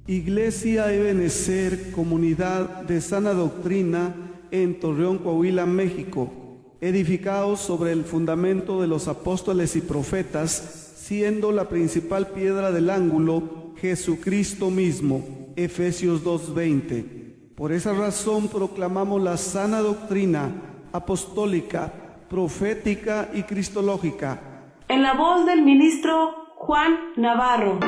Iglesia Ebenecer, Comunidad de Sana Doctrina, en Torreón, Coahuila, México, edificados sobre el fundamento de los apóstoles y profetas, siendo la principal piedra del ángulo Jesucristo mismo. Efesios 2:20. Por esa razón proclamamos la sana doctrina apostólica, profética y cristológica. En la voz del ministro Juan Navarro.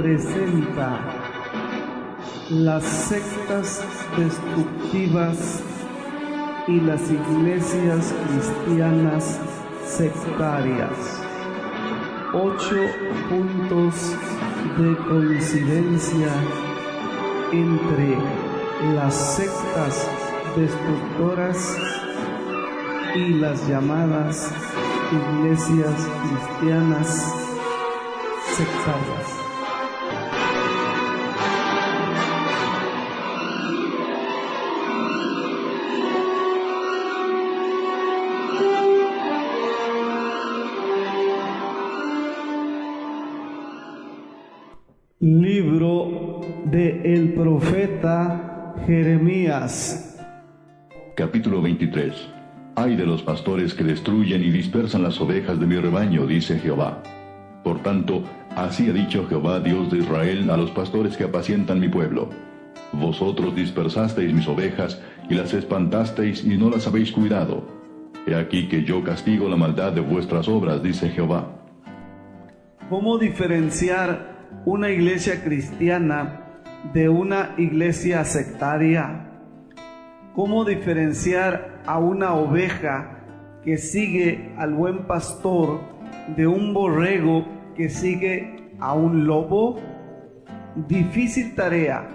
Presenta las sectas destructivas y las iglesias cristianas sectarias. 8 puntos de coincidencia entre las sectas destructoras y las llamadas iglesias cristianas sectarias. Libro de el profeta Jeremías. Capítulo 23. Ay de los pastores que destruyen y dispersan las ovejas de mi rebaño, dice Jehová. Por tanto, así ha dicho Jehová, Dios de Israel, a los pastores que apacientan mi pueblo. Vosotros dispersasteis mis ovejas y las espantasteis y no las habéis cuidado. He aquí que yo castigo la maldad de vuestras obras, dice Jehová. ¿Cómo diferenciar una iglesia cristiana de una iglesia sectaria? ¿Cómo diferenciar a una oveja que sigue al buen pastor de un borrego que sigue a un lobo? Difícil tarea,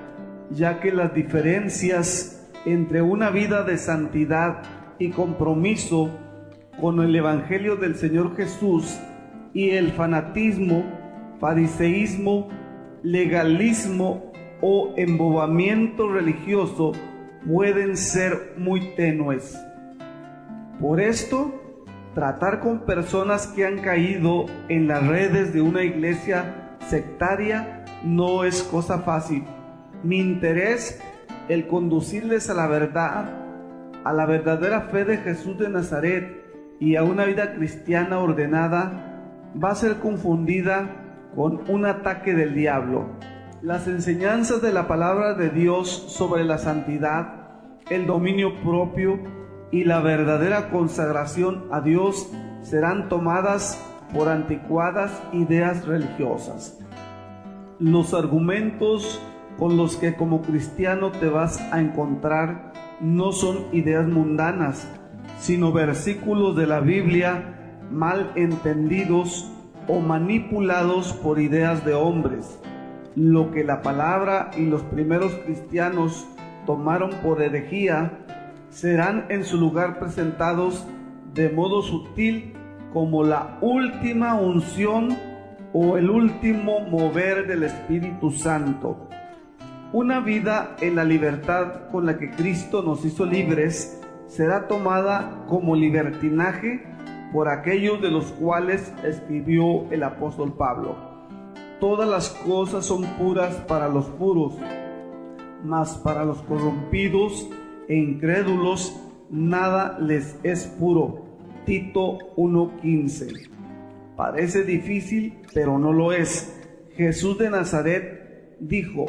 ya que las diferencias entre una vida de santidad y compromiso con el Evangelio del Señor Jesús y el fanatismo, fariseísmo, legalismo o embobamiento religioso pueden ser muy tenues. Por esto, tratar con personas que han caído en las redes de una iglesia sectaria no es cosa fácil. Mi interés, el conducirles a la verdad, a la verdadera fe de Jesús de Nazaret y a una vida cristiana ordenada, va a ser confundida con un ataque del diablo. Las enseñanzas de la palabra de Dios sobre la santidad, el dominio propio y la verdadera consagración a Dios serán tomadas por anticuadas ideas religiosas. Los argumentos con los que como cristiano te vas a encontrar no son ideas mundanas, sino versículos de la Biblia mal entendidos o manipulados por ideas de hombres. Lo que la palabra y los primeros cristianos tomaron por herejía serán en su lugar presentados de modo sutil como la última unción o el último mover del Espíritu Santo. Una vida en la libertad con la que Cristo nos hizo libres será tomada como libertinaje por aquellos de los cuales escribió el apóstol Pablo. Todas las cosas son puras para los puros, mas para los corrompidos e incrédulos nada les es puro. Tito 1:15. Parece difícil, pero no lo es. Jesús de Nazaret dijo: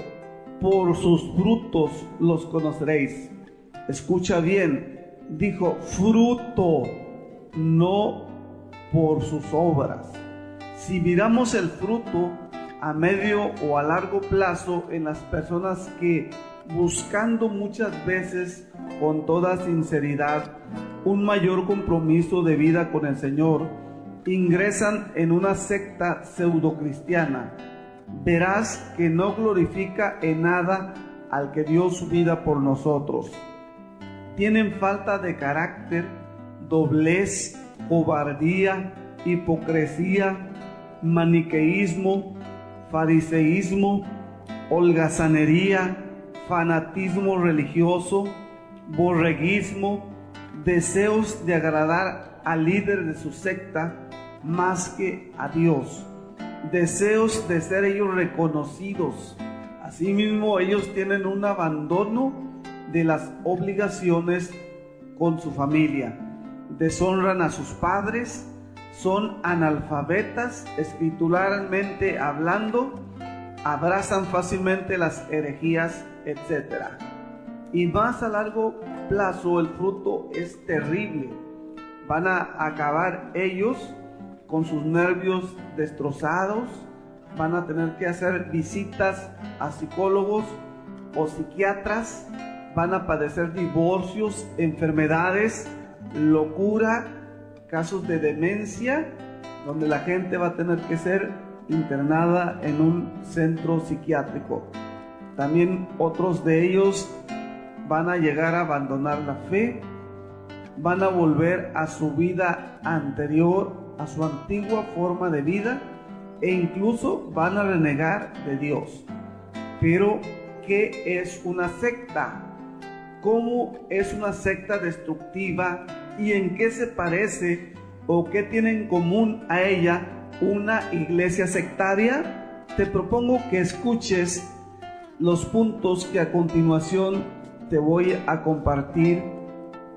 por sus frutos los conoceréis. Escucha bien, dijo fruto, no por sus obras. Si miramos el fruto a medio o a largo plazo en las personas que, buscando muchas veces con toda sinceridad un mayor compromiso de vida con el Señor, ingresan en una secta pseudocristiana, verás que no glorifica en nada al que dio su vida por nosotros. Tienen falta de carácter, doblez, cobardía, hipocresía, maniqueísmo, fariseísmo, holgazanería, fanatismo religioso, borreguismo, deseos de agradar al líder de su secta más que a Dios, deseos de ser ellos reconocidos. Asimismo, ellos tienen un abandono de las obligaciones con su familia, deshonran a sus padres, son analfabetas escrituralmente hablando, abrazan fácilmente las herejías, etc. Y más a largo plazo el fruto es terrible. Van a acabar ellos con sus nervios destrozados, van a tener que hacer visitas a psicólogos o psiquiatras, van a padecer divorcios, enfermedades, locura, casos de demencia, donde la gente va a tener que ser internada en un centro psiquiátrico. También otros de ellos van a llegar a abandonar la fe, van a volver a su vida anterior, a su antigua forma de vida, e incluso van a renegar de Dios. Pero, ¿qué es una secta? ¿Cómo es una secta destructiva y en qué se parece o qué tiene en común a ella una iglesia sectaria? Te propongo que escuches los puntos que a continuación te voy a compartir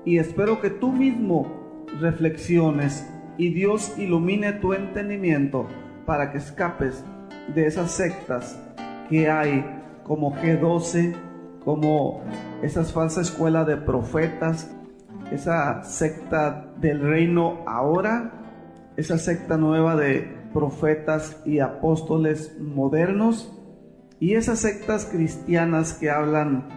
y espero que tú mismo reflexiones y Dios ilumine tu entendimiento para que escapes de esas sectas que hay como G12, como esas falsas escuelas de profetas, esa secta del reino ahora, esa secta nueva de profetas y apóstoles modernos y esas sectas cristianas que hablan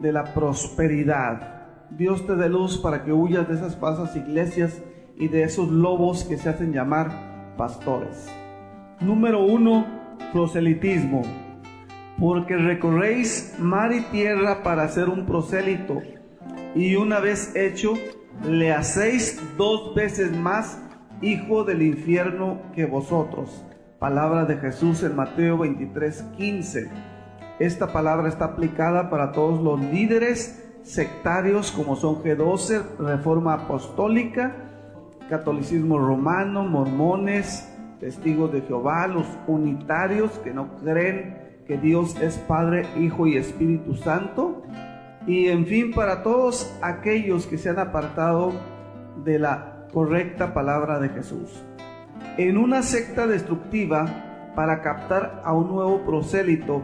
de la prosperidad. Dios te dé luz para que huyas de esas falsas iglesias y de esos lobos que se hacen llamar pastores. Número 1, proselitismo. Porque recorréis mar y tierra para ser un prosélito, y una vez hecho, le hacéis 2 veces más hijo del infierno que vosotros. Palabra de Jesús en Mateo 23:15. Esta palabra está aplicada para todos los líderes sectarios como son G12, Reforma Apostólica, Catolicismo Romano, Mormones, Testigos de Jehová, los unitarios que no creen que Dios es Padre, Hijo y Espíritu Santo, y en fin, para todos aquellos que se han apartado de la correcta palabra de Jesús. En una secta destructiva, para captar a un nuevo prosélito,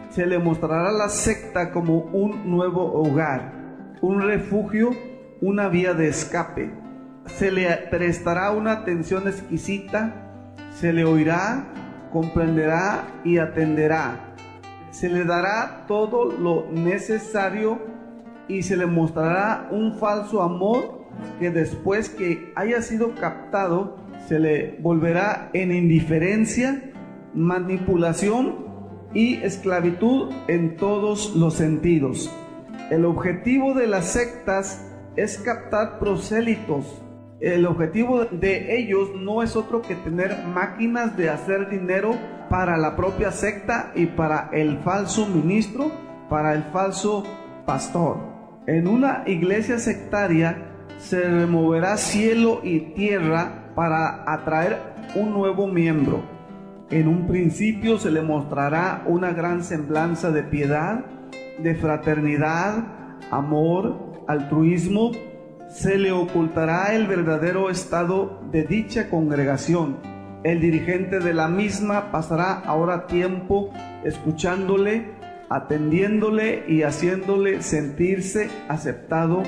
se le mostrará la secta como un nuevo hogar, un refugio, una vía de escape. Se le prestará una atención exquisita, se le oirá, comprenderá y atenderá. Se le dará todo lo necesario y se le mostrará un falso amor que después que haya sido captado se le volverá en indiferencia, manipulación y esclavitud en todos los sentidos. El objetivo de las sectas es captar prosélitos. El objetivo de ellos no es otro que tener máquinas de hacer dinero para la propia secta y para el falso ministro, para el falso pastor. En una iglesia sectaria se removerá cielo y tierra para atraer un nuevo miembro. En un principio se le mostrará una gran semblanza de piedad, de fraternidad, amor, altruismo. Se le ocultará el verdadero estado de dicha congregación. El dirigente de la misma pasará ahora tiempo escuchándole, atendiéndole y haciéndole sentirse aceptado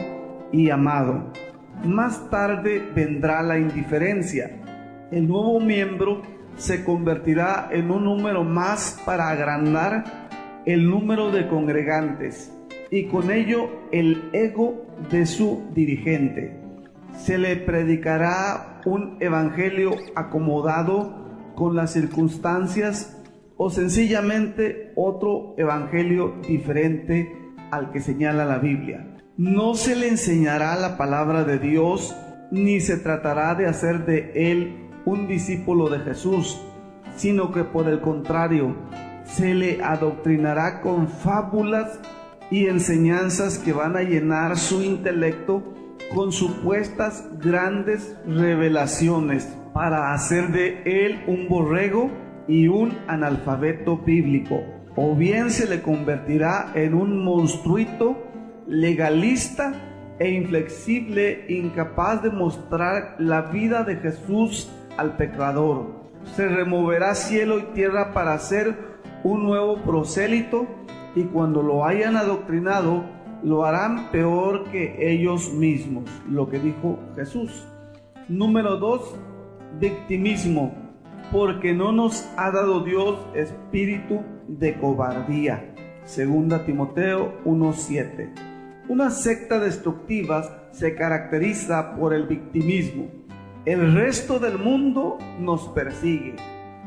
y amado. Más tarde vendrá la indiferencia. El nuevo miembro se convertirá en un número más para agrandar el número de congregantes y con ello el ego de su dirigente. Se le predicará un evangelio acomodado con las circunstancias o sencillamente otro evangelio diferente al que señala la Biblia. No se le enseñará la palabra de Dios ni se tratará de hacer de él un discípulo de Jesús. sino que por el contrario, se le adoctrinará con fábulas y enseñanzas que van a llenar su intelecto con supuestas grandes revelaciones para hacer de él un borrego y un analfabeto bíblico, o bien se le convertirá en un monstruito legalista e inflexible, incapaz de mostrar la vida de Jesús al pecador. Se removerá cielo y tierra para hacer un nuevo prosélito, y cuando lo hayan adoctrinado, lo harán peor que ellos mismos, lo que dijo Jesús. Número 2, victimismo, porque no nos ha dado Dios espíritu de cobardía. 2 Timoteo 1:7. Una secta destructiva se caracteriza por el victimismo. El resto del mundo nos persigue,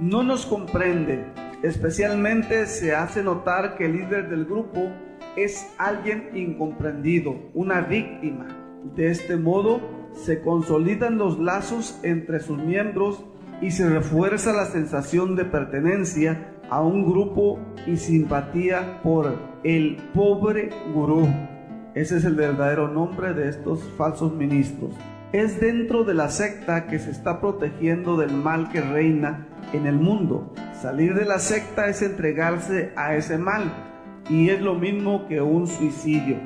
no nos comprende. Especialmente se hace notar que el líder del grupo es alguien incomprendido, una víctima. De este modo se consolidan los lazos entre sus miembros y se refuerza la sensación de pertenencia a un grupo y simpatía por el pobre gurú. Ese es el verdadero nombre de estos falsos ministros. Es dentro de la secta que se está protegiendo del mal que reina en el mundo. Salir de la secta es entregarse a ese mal, y es lo mismo que un suicidio.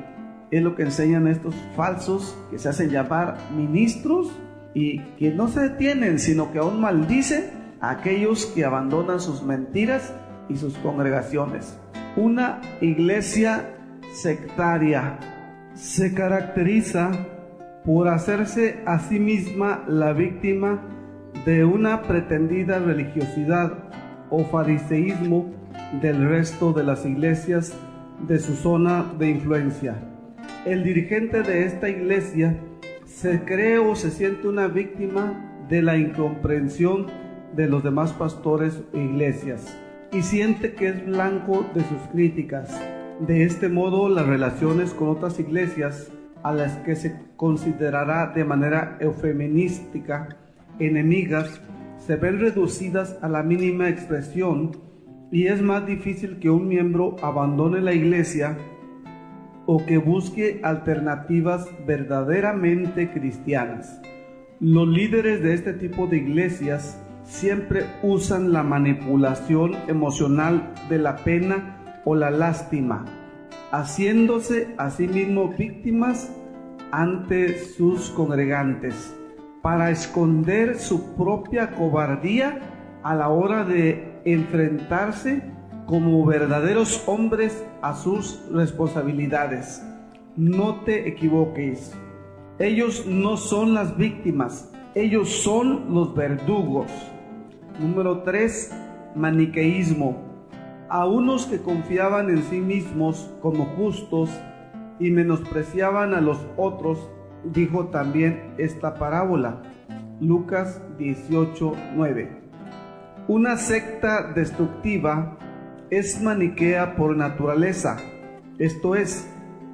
Es lo que enseñan estos falsos que se hacen llamar ministros y que no se detienen, sino que aún maldicen a aquellos que abandonan sus mentiras y sus congregaciones. Una iglesia sectaria se caracteriza por hacerse a sí misma la víctima de una pretendida religiosidad o fariseísmo del resto de las iglesias de su zona de influencia. El dirigente de esta iglesia se cree o se siente una víctima de la incomprensión de los demás pastores e iglesias y siente que es blanco de sus críticas. De este modo, las relaciones con otras iglesias a las que se considerará de manera eufemística enemigas se ven reducidas a la mínima expresión, y es más difícil que un miembro abandone la iglesia o que busque alternativas verdaderamente cristianas. Los líderes de este tipo de iglesias siempre usan la manipulación emocional de la pena o la lástima, haciéndose a sí mismos víctimas ante sus congregantes, para esconder su propia cobardía a la hora de enfrentarse como verdaderos hombres a sus responsabilidades. No te equivoques, ellos no son las víctimas, ellos son los verdugos. Número 3, maniqueísmo. A unos que confiaban en sí mismos como justos y menospreciaban a los otros, dijo también esta parábola. Lucas 18:9. Una secta destructiva es maniquea por naturaleza, esto es,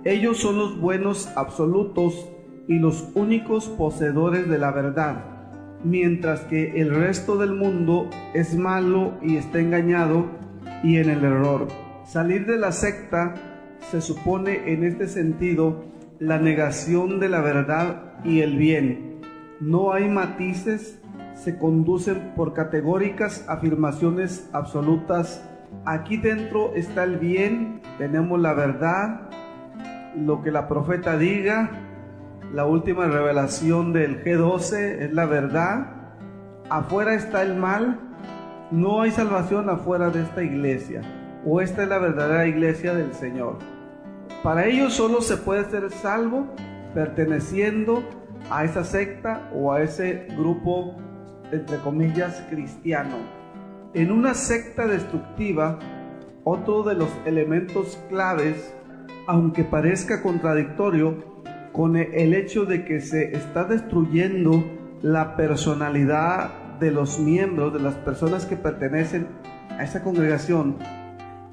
ellos son los buenos absolutos y los únicos poseedores de la verdad, mientras que el resto del mundo es malo y está engañado y en el error. Salir de la secta se supone en este sentido la negación de la verdad y el bien. No hay matices, se conducen por categóricas afirmaciones absolutas. Aquí dentro está el bien, tenemos la verdad, lo que la profeta diga, la última revelación del G12 es la verdad. Afuera está el mal, no hay salvación afuera de esta iglesia, o esta es la verdadera iglesia del Señor. Para ellos solo se puede ser salvo perteneciendo a esa secta o a ese grupo, entre comillas, cristiano. En una secta destructiva, otro de los elementos claves, aunque parezca contradictorio con el hecho de que se está destruyendo la personalidad de los miembros, de las personas que pertenecen a esa congregación,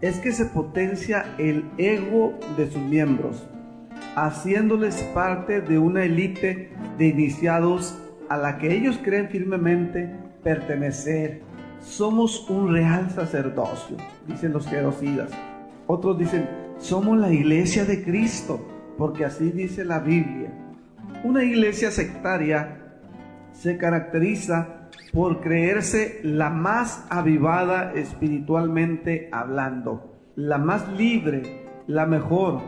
es que se potencia el ego de sus miembros, haciéndoles parte de una élite de iniciados a la que ellos creen firmemente pertenecer. somos un real sacerdocio, dicen los jerosidas. Otros dicen, somos la iglesia de Cristo, porque así dice la Biblia. Una iglesia sectaria se caracteriza por creerse la más avivada espiritualmente hablando, la más libre, la mejor,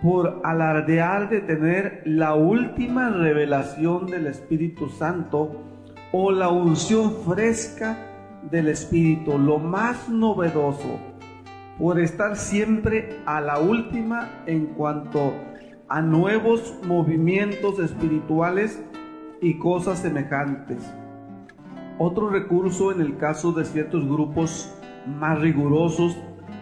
por alardear de tener la última revelación del Espíritu Santo o la unción fresca del Espíritu, lo más novedoso, por estar siempre a la última en cuanto a nuevos movimientos espirituales y cosas semejantes. Otro recurso en el caso de ciertos grupos más rigurosos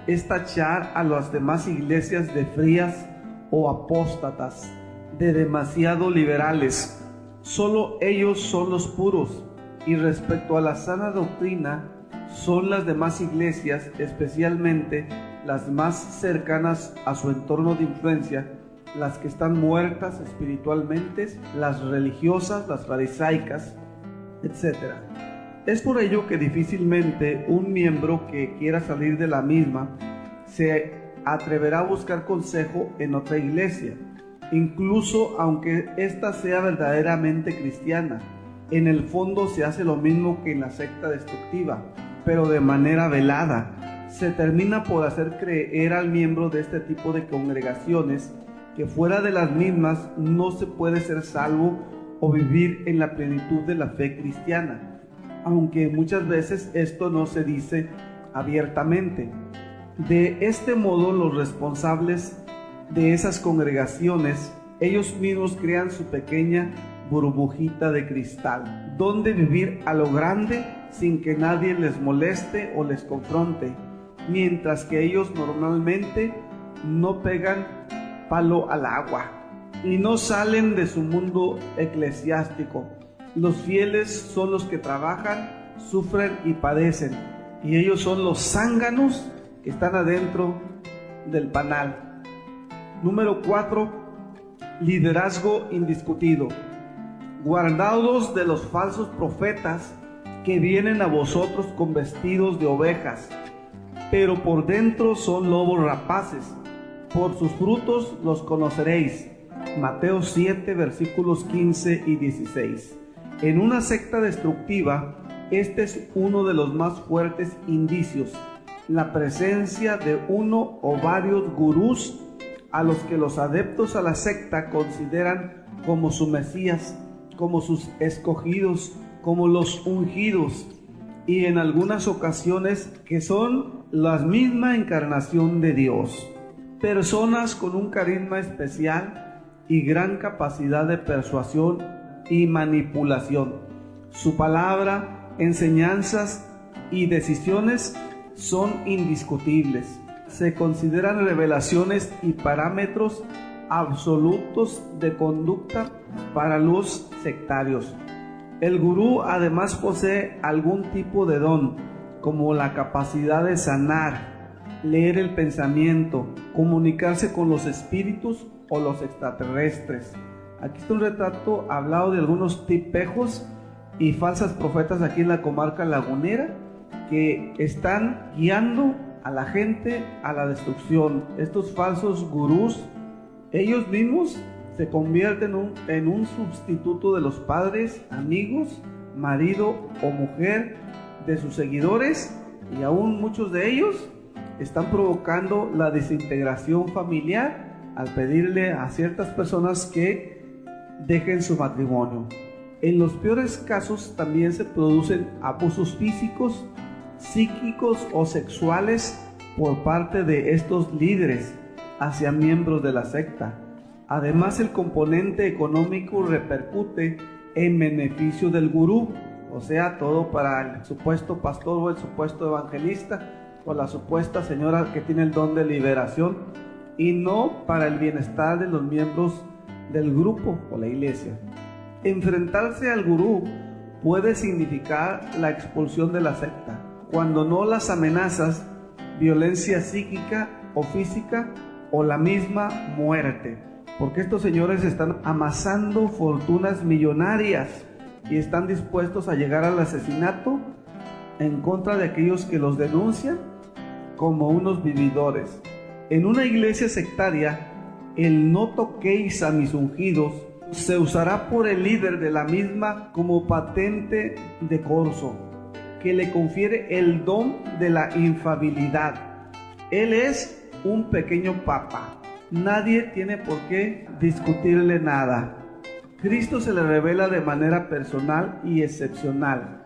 es tachar a las demás iglesias de frías o apóstatas, de demasiado liberales. Solo ellos son los puros, y respecto a la sana doctrina, son las demás iglesias, especialmente las más cercanas a su entorno de influencia, las que están muertas espiritualmente, las religiosas, las farisaicas, etc. Es por ello que difícilmente un miembro que quiera salir de la misma se atreverá a buscar consejo en otra iglesia, incluso aunque ésta sea verdaderamente cristiana. En el fondo se hace lo mismo que en la secta destructiva, pero de manera velada. Se termina por hacer creer al miembro de este tipo de congregaciones que fuera de las mismas no se puede ser salvo o vivir en la plenitud de la fe cristiana, aunque muchas veces esto no se dice abiertamente. De este modo, los responsables de esas congregaciones, ellos mismos crean su pequeña burbujita de cristal, donde vivir a lo grande sin que nadie les moleste o les confronte, mientras que ellos normalmente no pegan palo al agua y no salen de su mundo eclesiástico. Los fieles son los que trabajan, sufren y padecen, y ellos son los zánganos que están adentro del panal. Número 4. Liderazgo indiscutido. Guardaos de los falsos profetas que vienen a vosotros con vestidos de ovejas, pero por dentro son lobos rapaces. Por sus frutos los conoceréis. Mateo 7, versículos 15 y 16. En una secta destructiva, este es uno de los más fuertes indicios, la presencia de uno o varios gurús a los que los adeptos a la secta consideran como su Mesías, como sus escogidos, como los ungidos, y en algunas ocasiones que son la misma encarnación de Dios. Personas con un carisma especial y gran capacidad de persuasión y manipulación. Su palabra, enseñanzas y decisiones son indiscutibles. Se consideran revelaciones y parámetros absolutos de conducta para los sectarios. El gurú además posee algún tipo de don, como la capacidad de sanar, leer el pensamiento, comunicarse con los espíritus o los extraterrestres. Aquí está un retrato hablado de algunos tipejos y falsas profetas aquí en la comarca lagunera que están guiando a la gente a la destrucción. Estos falsos gurús, ellos mismos se convierten en un sustituto de los padres, amigos, marido o mujer de sus seguidores, y aún muchos de ellos están provocando la desintegración familiar al pedirle a ciertas personas que dejen su matrimonio. En los peores casos también se producen abusos físicos, psíquicos o sexuales por parte de estos líderes hacia miembros de la secta. Además, el componente económico repercute en beneficio del gurú, o sea, todo para el supuesto pastor o el supuesto evangelista o la supuesta señora que tiene el don de liberación, y no para el bienestar de los miembros del grupo o la iglesia. Enfrentarse al gurú puede significar la expulsión de la secta, cuando no las amenazas, violencia psíquica o física o la misma muerte, porque estos señores están amasando fortunas millonarias y están dispuestos a llegar al asesinato en contra de aquellos que los denuncian como unos vividores. En una iglesia sectaria, el no toquéis a mis ungidos se usará por el líder de la misma como patente de corso, que le confiere el don de la infalibilidad. Él es un pequeño papa. Nadie tiene por qué discutirle nada. Cristo se le revela de manera personal y excepcional.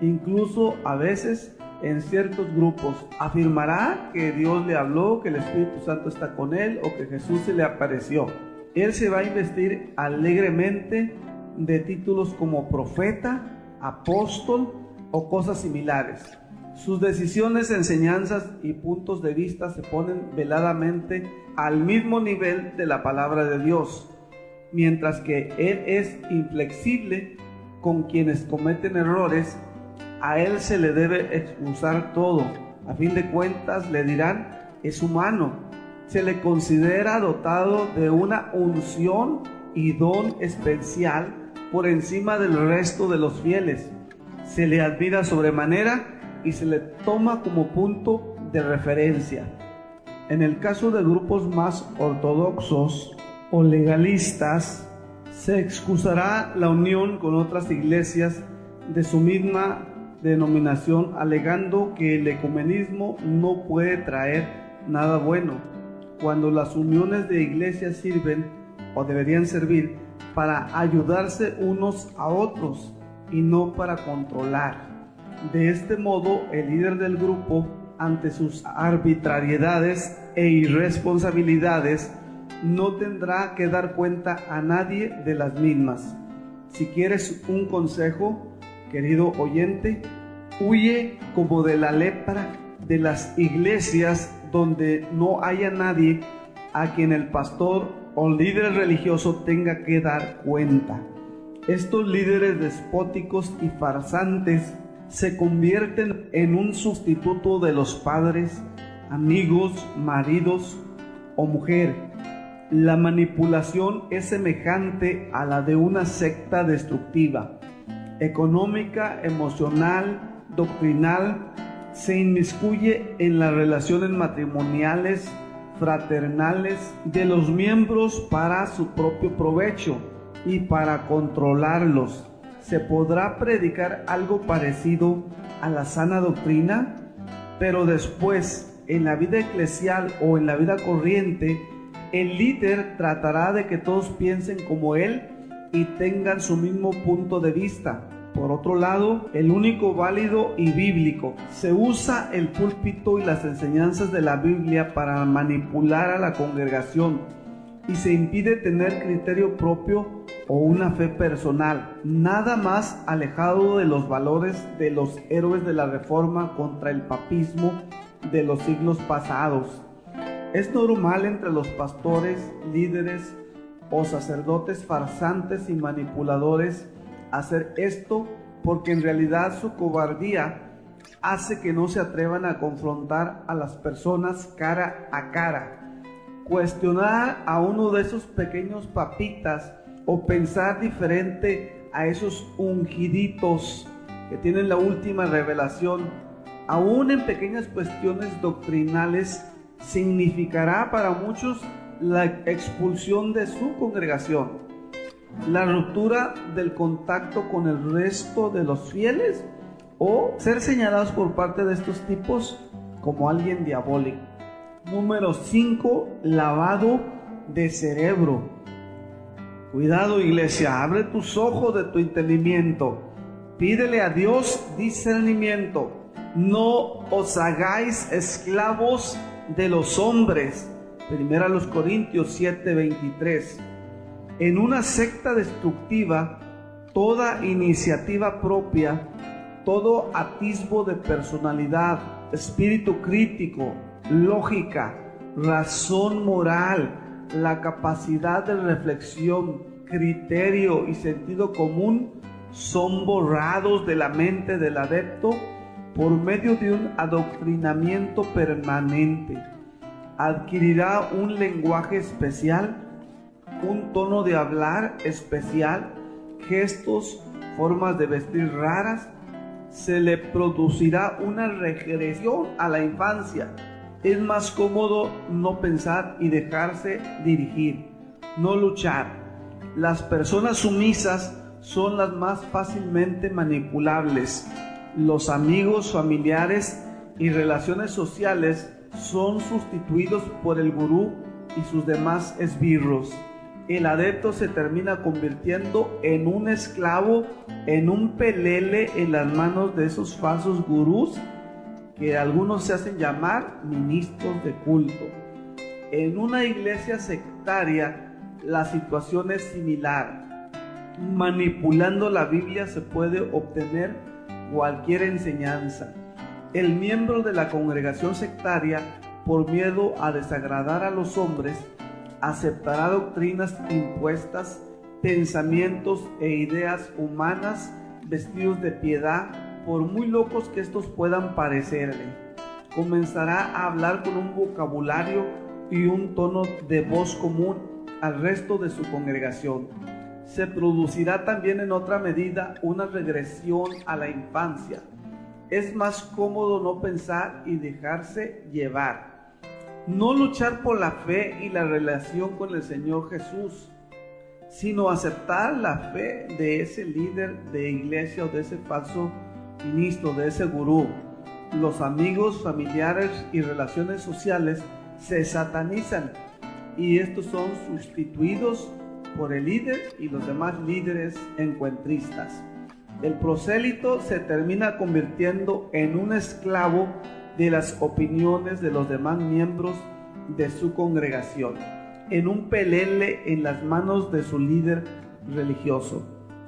Incluso a veces en ciertos grupos afirmará que Dios le habló, que el Espíritu Santo está con él o que Jesús se le apareció. Él se va a investir alegremente de títulos como profeta, apóstol o cosas similares. Sus decisiones, enseñanzas y puntos de vista se ponen veladamente al mismo nivel de la palabra de Dios, mientras que Él es inflexible con quienes cometen errores. A Él se le debe excusar todo. A fin de cuentas le dirán, es humano. Se le considera dotado de una unción y don especial por encima del resto de los fieles. Se le admira sobremanera y se le toma como punto de referencia. En el caso de grupos más ortodoxos o legalistas, se excusará la unión con otras iglesias de su misma denominación, alegando que el ecumenismo no puede traer nada bueno, cuando las uniones de iglesias sirven o deberían servir para ayudarse unos a otros y no para controlar. De este modo, el líder del grupo, ante sus arbitrariedades e irresponsabilidades, no tendrá que dar cuenta a nadie de las mismas. Si quieres un consejo, querido oyente, huye como de la lepra de las iglesias donde no haya nadie a quien el pastor o líder religioso tenga que dar cuenta. Estos líderes despóticos y farsantes se convierten en un sustituto de los padres, amigos, maridos o mujer. La manipulación es semejante a la de una secta destructiva, económica, emocional, doctrinal. Se inmiscuye en las relaciones matrimoniales, fraternales de los miembros para su propio provecho y para controlarlos. ¿Se podrá predicar algo parecido a la sana doctrina? Pero después, en la vida eclesial o en la vida corriente, el líder tratará de que todos piensen como él y tengan su mismo punto de vista. Por otro lado, el único válido y bíblico, se usa el púlpito y las enseñanzas de la Biblia para manipular a la congregación y se impide tener criterio propio o una fe personal, nada más alejado de los valores de los héroes de la Reforma contra el papismo de los siglos pasados. Es normal entre los pastores, líderes o sacerdotes farsantes y manipuladores hacer esto, porque en realidad su cobardía hace que no se atrevan a confrontar a las personas cara a cara. Cuestionar a uno de esos pequeños papitas o pensar diferente a esos ungiditos que tienen la última revelación, aún en pequeñas cuestiones doctrinales, significará para muchos la expulsión de su congregación, la ruptura del contacto con el resto de los fieles o ser señalados por parte de estos tipos como alguien diabólico. Número 5, lavado de cerebro. Cuidado, iglesia, abre tus ojos de tu entendimiento. Pídele a Dios discernimiento. No os hagáis esclavos de los hombres. 1 Corintios 7:23. En una secta destructiva, toda iniciativa propia, todo atisbo de personalidad, espíritu crítico, lógica, razón moral, la capacidad de reflexión, criterio y sentido común son borrados de la mente del adepto por medio de un adoctrinamiento permanente. Adquirirá un lenguaje especial, un tono de hablar especial, gestos, formas de vestir raras, se le producirá una regresión a la infancia. Es más cómodo no pensar y dejarse dirigir, no luchar. Las personas sumisas son las más fácilmente manipulables. Los amigos, familiares y relaciones sociales son sustituidos por el gurú y sus demás esbirros. El adepto se termina convirtiendo en un esclavo, en un pelele en las manos de esos falsos gurús que algunos se hacen llamar ministros de culto. En una iglesia sectaria la situación es similar. Manipulando la Biblia se puede obtener cualquier enseñanza. El miembro de la congregación sectaria, por miedo a desagradar a los hombres, aceptará doctrinas impuestas, pensamientos e ideas humanas vestidos de piedad, por muy locos que estos puedan parecerle. Comenzará a hablar con un vocabulario y un tono de voz común al resto de su congregación. Se producirá también en otra medida una regresión a la infancia. Es más cómodo no pensar y dejarse llevar. No luchar por la fe y la relación con el Señor Jesús, sino aceptar la fe de ese líder de iglesia o de ese falso ministro, de ese gurú. Los amigos, familiares y relaciones sociales se satanizan y estos son sustituidos por el líder y los demás líderes encuentristas. El prosélito se termina convirtiendo en un esclavo de las opiniones de los demás miembros de su congregación, en un pelele en las manos de su líder religioso.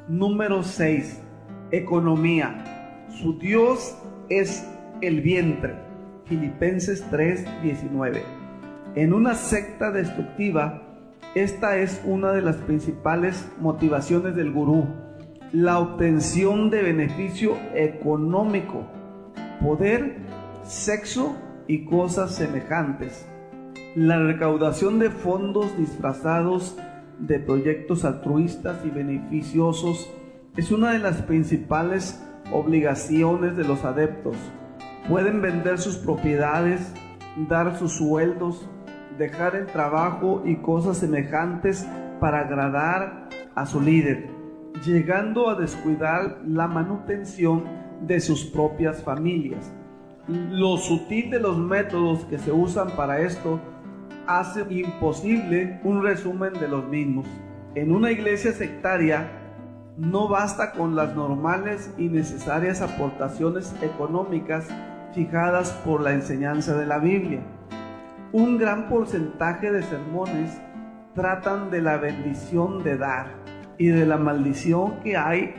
Número 6. Economía. Su Dios es el vientre. Filipenses 3:19. En una secta destructiva, esta es una de las principales motivaciones del gurú: la obtención de beneficio económico, poder, sexo y cosas semejantes. La recaudación de fondos disfrazados de proyectos altruistas y beneficiosos es una de las principales obligaciones de los adeptos. Pueden vender sus propiedades, dar sus sueldos, dejar el trabajo y cosas semejantes para agradar a su líder, llegando a descuidar la manutención de sus propias familias. Lo sutil de los métodos que se usan para esto hace imposible un resumen de los mismos. En una iglesia sectaria no basta con las normales y necesarias aportaciones económicas fijadas por la enseñanza de la Biblia. Un gran porcentaje de sermones tratan de la bendición de dar y de la maldición que hay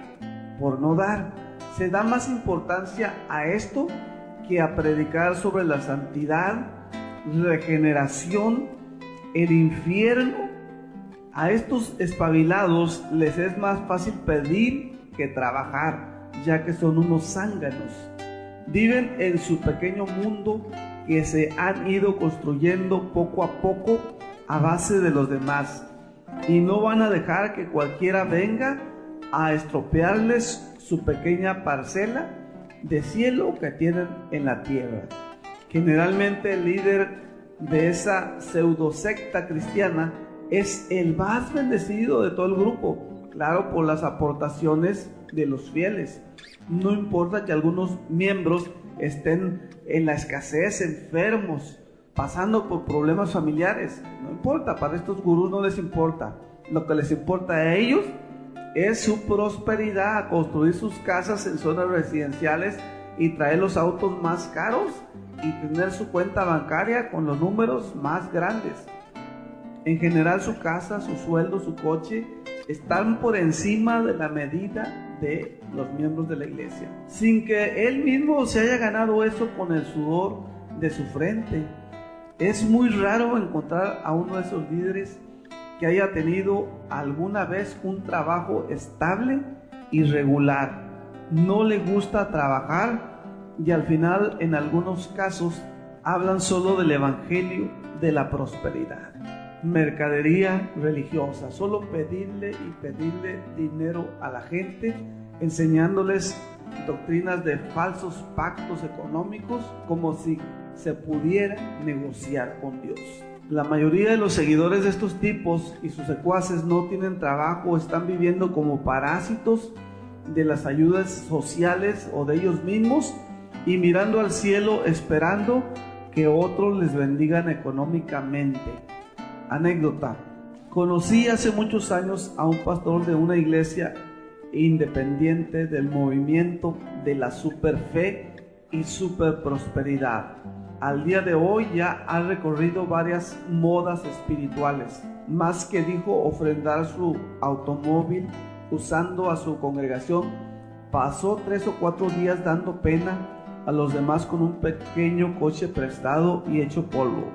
por no dar. Se da más importancia a esto que a predicar sobre la santidad, regeneración, el infierno. A estos espabilados les es más fácil pedir que trabajar, ya que son unos zánganos. Viven en su pequeño mundo que se han ido construyendo poco a poco a base de los demás, y no van a dejar que cualquiera venga a estropearles su pequeña parcela de cielo que tienen en la tierra. Generalmente el líder de esa pseudo secta cristiana es el más bendecido de todo el grupo, claro, por las aportaciones de los fieles. No importa que algunos miembros estén en la escasez, enfermos, pasando por problemas familiares, no importa, para estos gurús no les importa. Lo que les importa a ellos es su prosperidad, construir sus casas en zonas residenciales y traer los autos más caros y tener su cuenta bancaria con los números más grandes. En general, su casa, su sueldo, su coche están por encima de la medida de los miembros de la iglesia, sin que él mismo se haya ganado eso con el sudor de su frente. Es muy raro encontrar a uno de esos líderes que haya tenido alguna vez un trabajo estable y regular. No le gusta trabajar y al final, en algunos casos, hablan solo del evangelio de la prosperidad. Mercadería religiosa, solo pedirle y pedirle dinero a la gente, enseñándoles doctrinas de falsos pactos económicos, como si se pudiera negociar con Dios. La mayoría de los seguidores de estos tipos y sus secuaces no tienen trabajo, están viviendo como parásitos de las ayudas sociales o de ellos mismos y mirando al cielo esperando que otros les bendigan económicamente. Anécdota: conocí hace muchos años a un pastor de una iglesia independiente del movimiento de la superfe y superprosperidad. Al día de hoy ya ha recorrido varias modas espirituales, más que dijo ofrendar su automóvil usando a su congregación, pasó 3 o 4 días dando pena a los demás con un pequeño coche prestado y hecho polvo,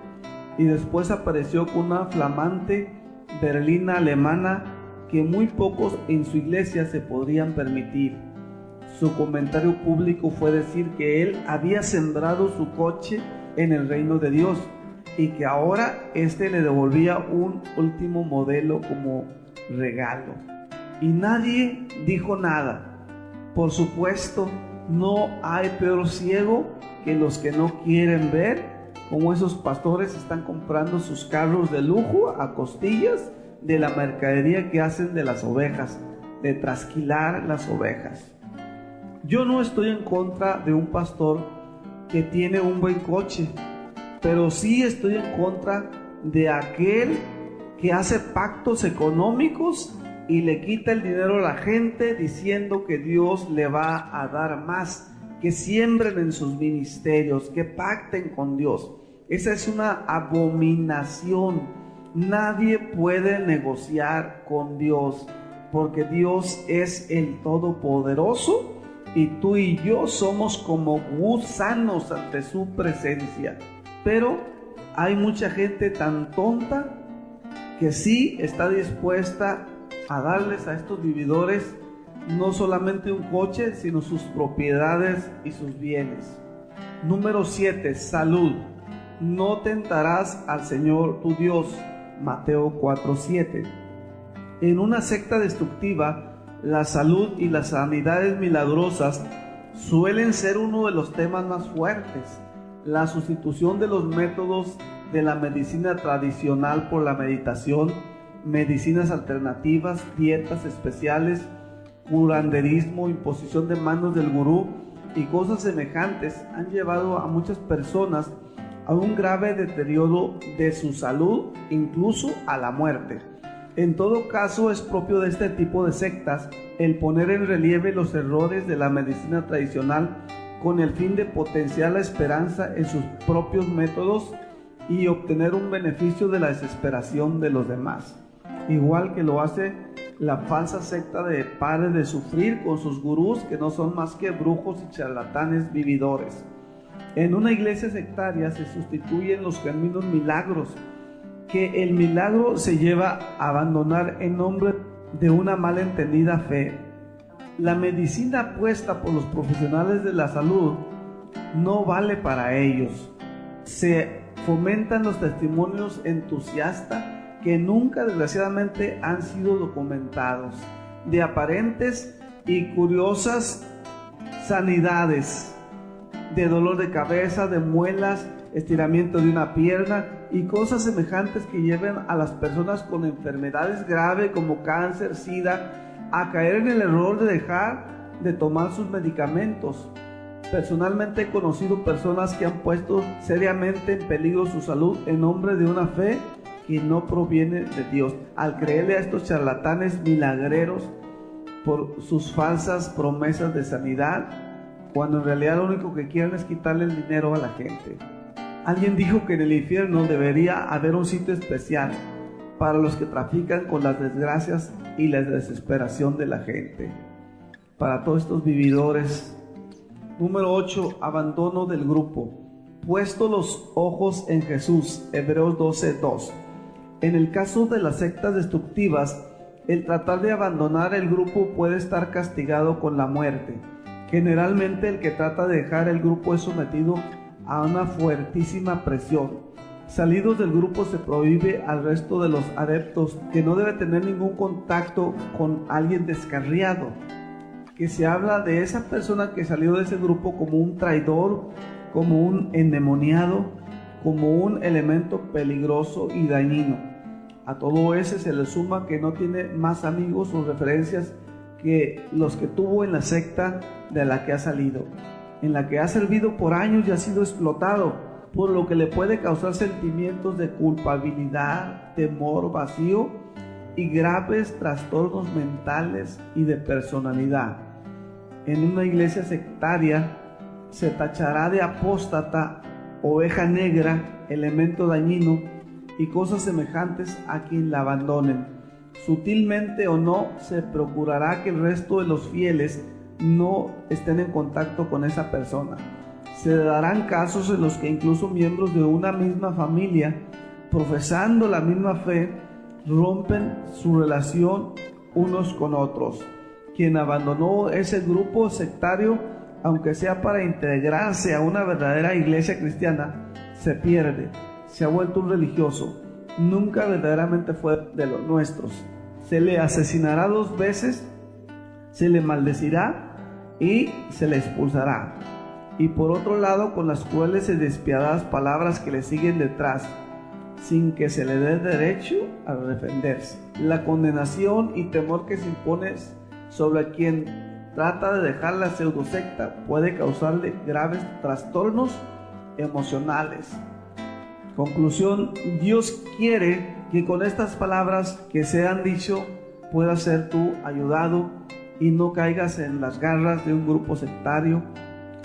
y después apareció con una flamante berlina alemana que muy pocos en su iglesia se podrían permitir. Su comentario público fue decir que él había sembrado su coche en el reino de Dios y que ahora le devolvía un último modelo como regalo. Y nadie dijo nada. Por supuesto, no hay peor ciego que los que no quieren ver cómo esos pastores están comprando sus carros de lujo a costillas de la mercadería que hacen de las ovejas, de trasquilar las ovejas. Yo no estoy en contra de un pastor que tiene un buen coche, pero sí estoy en contra de aquel que hace pactos económicos y le quita el dinero a la gente diciendo que Dios le va a dar más, que siembren en sus ministerios, que pacten con Dios. Esa es una abominación. Nadie puede negociar con Dios, porque Dios es el Todopoderoso y tú y yo somos como gusanos ante su presencia. Pero hay mucha gente tan tonta que sí está dispuesta a darles a estos vividores no solamente un coche, sino sus propiedades y sus bienes. Número 7, salud. No tentarás al Señor tu Dios. Mateo 4:7. En una secta destructiva, la salud y las sanidades milagrosas suelen ser uno de los temas más fuertes. La sustitución de los métodos de la medicina tradicional por la meditación, medicinas alternativas, dietas especiales, curanderismo, imposición de manos del gurú y cosas semejantes han llevado a muchas personas a un grave deterioro de su salud, incluso a la muerte. En todo caso, es propio de este tipo de sectas el poner en relieve los errores de la medicina tradicional con el fin de potenciar la esperanza en sus propios métodos y obtener un beneficio de la desesperación de los demás. Igual que lo hace la falsa secta de Pare de Sufrir con sus gurús que no son más que brujos y charlatanes vividores. En una iglesia sectaria se sustituyen los genuinos milagros, que el milagro se lleva a abandonar en nombre de una malentendida fe. La medicina puesta por los profesionales de la salud no vale para ellos. Se fomentan los testimonios entusiastas que nunca desgraciadamente han sido documentados, de aparentes y curiosas sanidades, de dolor de cabeza, de muelas, estiramiento de una pierna y cosas semejantes que lleven a las personas con enfermedades graves como cáncer, sida, a caer en el error de dejar de tomar sus medicamentos. Personalmente he conocido personas que han puesto seriamente en peligro su salud en nombre de una fe que no proviene de Dios, al creerle a estos charlatanes milagreros por sus falsas promesas de sanidad, cuando en realidad lo único que quieren es quitarle el dinero a la gente. Alguien dijo que en el infierno debería haber un sitio especial para los que trafican con las desgracias y la desesperación de la gente, para todos estos vividores. Número 8, abandono del grupo. Puesto los ojos en Jesús, Hebreos 12:2. En el caso de las sectas destructivas, el tratar de abandonar el grupo puede estar castigado con la muerte. Generalmente el que trata de dejar el grupo es sometido a una fuertísima presión. Salidos del grupo se prohíbe al resto de los adeptos que no debe tener ningún contacto con alguien descarriado. que se habla de esa persona que salió de ese grupo como un traidor, como un endemoniado, como un elemento peligroso y dañino. A todo ese se le suma que no tiene más amigos o referencias que los que tuvo en la secta de la que ha salido, en la que ha servido por años y ha sido explotado, por lo que le puede causar sentimientos de culpabilidad, temor, vacío y graves trastornos mentales y de personalidad. En una iglesia sectaria se tachará de apóstata, oveja negra, elemento dañino y cosas semejantes a quien la abandonen. Sutilmente o no, se procurará que el resto de los fieles no estén en contacto con esa persona. Se darán casos en los que incluso miembros de una misma familia, profesando la misma fe, rompen su relación unos con otros. Quien abandonó ese grupo sectario, aunque sea para integrarse a una verdadera iglesia cristiana, se pierde, se ha vuelto un religioso, nunca verdaderamente fue de los nuestros. Se le asesinará 2 veces, se le maldecirá y se le expulsará. Y por otro lado, con las crueles y despiadadas palabras que le siguen detrás, sin que se le dé derecho a defenderse. La condenación y temor que se impone sobre quien trata de dejar la pseudosecta puede causarle graves trastornos emocionales. Conclusión: Dios quiere que con estas palabras que se han dicho puedas ser tú ayudado y no caigas en las garras de un grupo sectario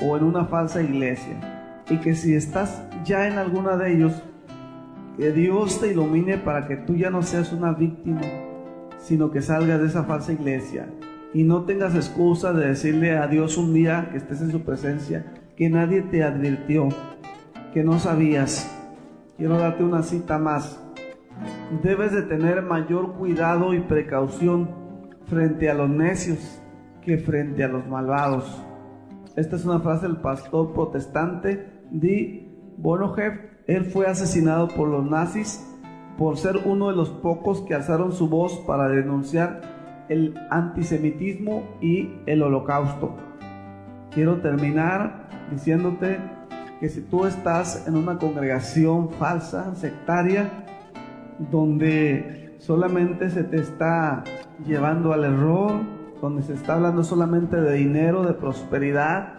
o en una falsa iglesia, y que si estás ya en alguna de ellos, que Dios te ilumine para que tú ya no seas una víctima, sino que salgas de esa falsa iglesia y no tengas excusa de decirle a Dios un día que estés en su presencia que nadie te advirtió, que no sabías. Quiero darte una cita más. Debes de tener mayor cuidado y precaución frente a los necios que frente a los malvados. Esta es una frase del pastor protestante D. Bonhoeffer. Él fue asesinado por los nazis por ser uno de los pocos que alzaron su voz para denunciar el antisemitismo y el holocausto. Quiero terminar diciéndote que si tú estás en una congregación falsa, sectaria, donde solamente se te está llevando al error, donde se está hablando solamente de dinero, de prosperidad,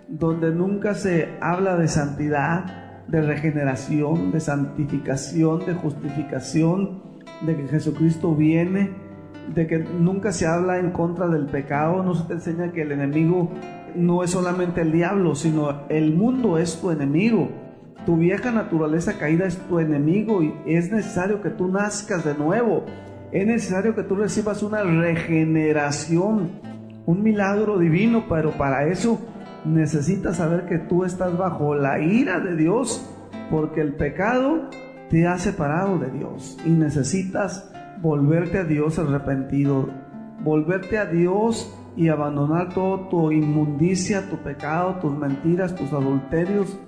donde nunca se habla de santidad, de regeneración, de santificación, de justificación, de que Jesucristo viene, de que nunca se habla en contra del pecado, no se te enseña que el enemigo no es solamente el diablo, sino el mundo es tu enemigo. Tu vieja naturaleza caída es tu enemigo y es necesario que tú nazcas de nuevo. Es necesario que tú recibas una regeneración, un milagro divino, pero para eso necesitas saber que tú estás bajo la ira de Dios, porque el pecado te ha separado de Dios y necesitas volverte a Dios arrepentido, volverte a Dios y abandonar todo tu inmundicia, tu pecado, tus mentiras, tus adulterios.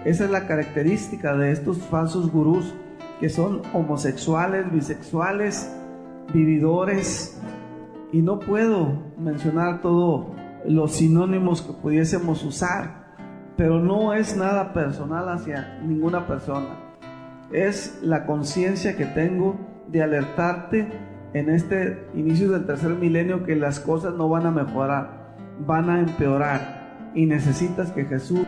Esa es la característica de estos falsos gurús, que son homosexuales, bisexuales, vividores, y no puedo mencionar todos los sinónimos que pudiésemos usar, pero no es nada personal hacia ninguna persona. Es la conciencia que tengo de alertarte en este inicio del tercer milenio que las cosas no van a mejorar, van a empeorar, y necesitas que Jesús